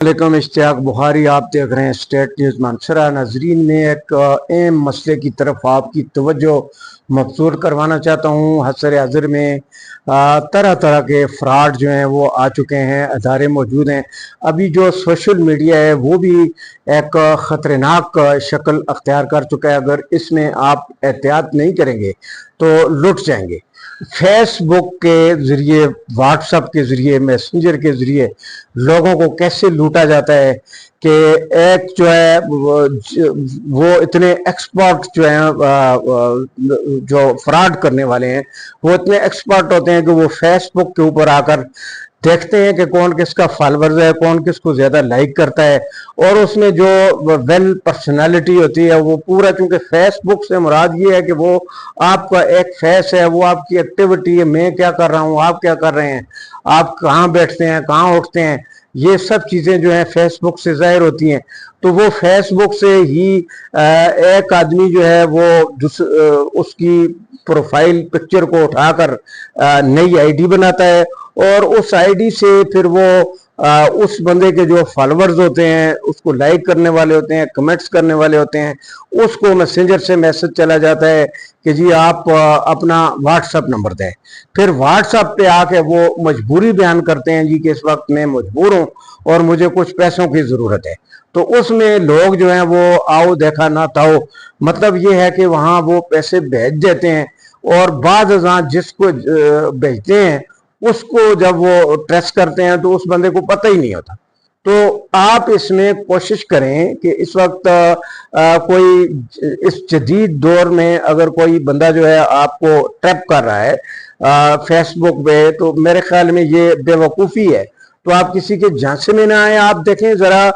वालेकुम, इश्तियाक बुखारी। आप देख रहे हैं स्टेट न्यूज़ मानसरा। नाजरीन, में एक अहम मसले की तरफ आपकी तवज्जो मबसूर करवाना चाहता हूँ। हसर हाज़िर में तरह तरह के फ्रॉड जो हैं वो आ चुके हैं, अदारे मौजूद हैं। अभी जो सोशल मीडिया है वो भी एक ख़तरनाक शक्ल अख्तियार कर चुका है। अगर इसमें आप एहतियात नहीं करेंगे तो लुट जाएंगे। फेसबुक के ज़रिए, व्हाट्सएप के ज़रिए, मैसेंजर के ज़रिए लोगों को कैसे लूटा जाता है कि एक जो है वो इतने एक्सपर्ट जो हैं, जो फ्रॉड करने वाले हैं, वो इतने एक्सपर्ट होते हैं कि वो फेसबुक के ऊपर आकर देखते हैं कि कौन किसका फॉलोअर्स है, कौन किसको ज़्यादा लाइक करता है, और उसमें जो वेल पर्सनालिटी होती है वो पूरा, क्योंकि फेसबुक से मुराद ये है कि वो आपका एक फेस है, वो आपकी एक्टिविटी है, मैं क्या कर रहा हूँ, आप क्या कर रहे हैं, आप कहाँ बैठते हैं, कहाँ उठते हैं, ये सब चीज़ें जो हैं फेसबुक से ज़ाहिर होती हैं। तो वो फेसबुक से ही एक आदमी जो है वो उसकी प्रोफाइल पिक्चर को उठाकर नई आईडी बनाता है, और उस आईडी से फिर वो उस बंदे के जो फॉलोअर्स होते हैं, उसको लाइक करने वाले होते हैं, कमेंट्स करने वाले होते हैं, उसको मैसेंजर से मैसेज चला जाता है कि जी आप अपना व्हाट्सएप नंबर दें। फिर व्हाट्सएप पे आके वो मजबूरी बयान करते हैं जी कि इस वक्त मैं मजबूर हूँ और मुझे कुछ पैसों की ज़रूरत है। तो उसमें लोग जो हैं वो आओ देखा ना ताओ, मतलब ये है कि वहाँ वो पैसे भेज देते हैं, और बाद जिसको भेजते हैं उसको जब वो ट्रेस करते हैं तो उस बंदे को पता ही नहीं होता। तो आप इसमें कोशिश करें कि इस वक्त कोई इस जदीद दौर में अगर कोई बंदा जो है आपको ट्रैप कर रहा है फेसबुक पे, तो मेरे ख्याल में ये बेवकूफ़ी है। तो आप किसी के झांसे में ना आए। आप देखें ज़रा,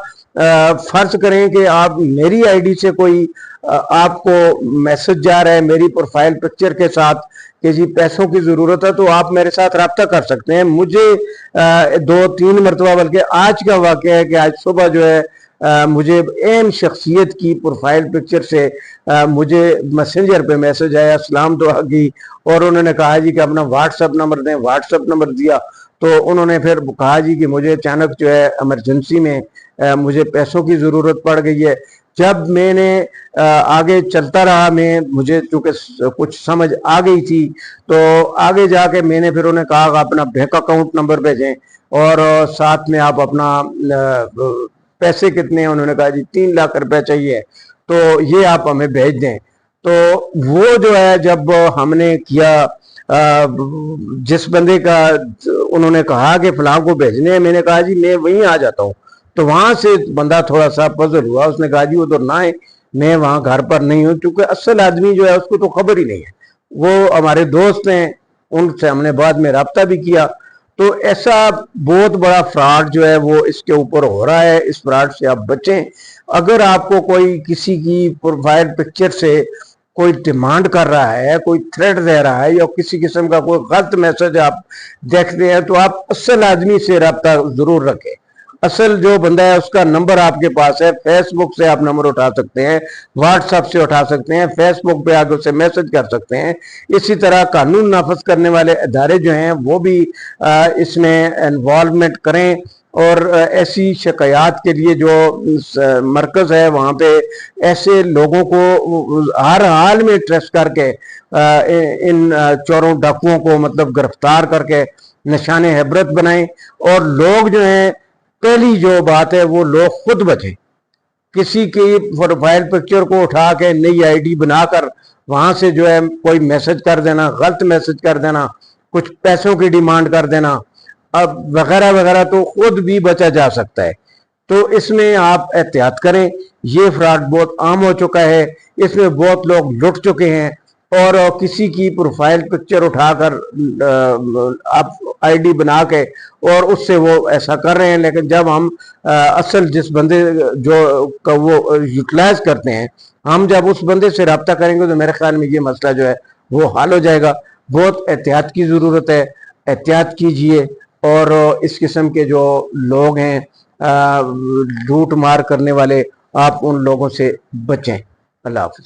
फर्ज करें कि आप मेरी आईडी से कोई आपको मैसेज जा रहा है मेरी प्रोफाइल पिक्चर के साथ कि जी पैसों की ज़रूरत है, तो आप मेरे साथ रब्ता कर सकते हैं। मुझे 2-3 मरतबा, बल्कि आज का वाक़या है कि आज सुबह जो है मुझे अहम शख्सियत की प्रोफाइल पिक्चर से मुझे मैसेंजर पे मैसेज आया, सलाम दुआ की, और उन्होंने कहा जी कि अपना व्हाट्सएप नंबर दें। व्हाट्सएप नंबर दिया तो उन्होंने फिर कहा जी कि मुझे अचानक जो है इमरजेंसी में मुझे पैसों की ज़रूरत पड़ गई है। जब मैंने आगे चलता रहा, मुझे चूँकि कुछ समझ आ गई थी, तो आगे जाके मैंने फिर उन्हें कहा कि अपना बैंक अकाउंट नंबर भेजें, और साथ में आप अपना पैसे कितने हैं, उन्होंने कहा जी 3 लाख रुपए चाहिए, तो ये आप हमें भेज दें। तो वो जो है जब हमने किया, जिस बंदे का उन्होंने कहा कि फलां को भेजने हैं, मैंने कहा जी मैं वहीं आ जाता हूँ। तो वहां से बंदा थोड़ा सा पजल हुआ, उसने कहा जी वो तो ना है, मैं वहां घर पर नहीं हूँ, क्योंकि असल आदमी जो है उसको तो खबर ही नहीं है। वो हमारे दोस्त हैं, उनसे हमने बाद में रब्ता भी किया। तो ऐसा बहुत बड़ा फ्रॉड जो है वो इसके ऊपर हो रहा है। इस फ्रॉड से आप बचें। अगर आपको कोई किसी की प्रोफाइल पिक्चर से कोई डिमांड कर रहा है, कोई थ्रेट दे रहा है, या किसी किस्म का कोई गलत मैसेज आप देखते हैं, तो आप असल आदमी से रब्ता जरूर रखें। असल जो बंदा है उसका नंबर आपके पास है, फेसबुक से आप नंबर उठा सकते हैं, व्हाट्सएप से उठा सकते हैं, फेसबुक पे आगे उसे मैसेज कर सकते हैं। इसी तरह कानून नाफज करने वाले अदारे जो हैं वो भी इसमें इन्वॉल्वमेंट करें, और ऐसी शिकायत के लिए जो मरकज़ है वहाँ पे ऐसे लोगों को हर हाल में ट्रेस करके इन चोरों डाकुओं को मतलब गिरफ्तार करके निशाने इबरत बनाएं। और लोग जो हैं, पहली जो बात है वो लोग खुद बचें। किसी की प्रोफाइल पिक्चर को उठा के नई आईडी बनाकर वहां से जो है कोई मैसेज कर देना, गलत मैसेज कर देना, कुछ पैसों की डिमांड कर देना, अब वगैरह वगैरह, तो खुद भी बचा जा सकता है। तो इसमें आप एहतियात करें। ये फ्रॉड बहुत आम हो चुका है, इसमें बहुत लोग लुट चुके हैं, और किसी की प्रोफाइल पिक्चर उठाकर आप आईडी बना के और उससे वो ऐसा कर रहे हैं। लेकिन जब हम असल जिस बंदे जो का वो यूटिलाइज करते हैं, हम जब उस बंदे से रब्ता करेंगे तो मेरे ख्याल में ये मसला जो है वो हल हो जाएगा। बहुत एहतियात की ज़रूरत है, एहतियात कीजिए, और इस किस्म के जो लोग हैं लूट मार करने वाले, आप उन लोगों से बचें। अल्लाह हाफ़िज़।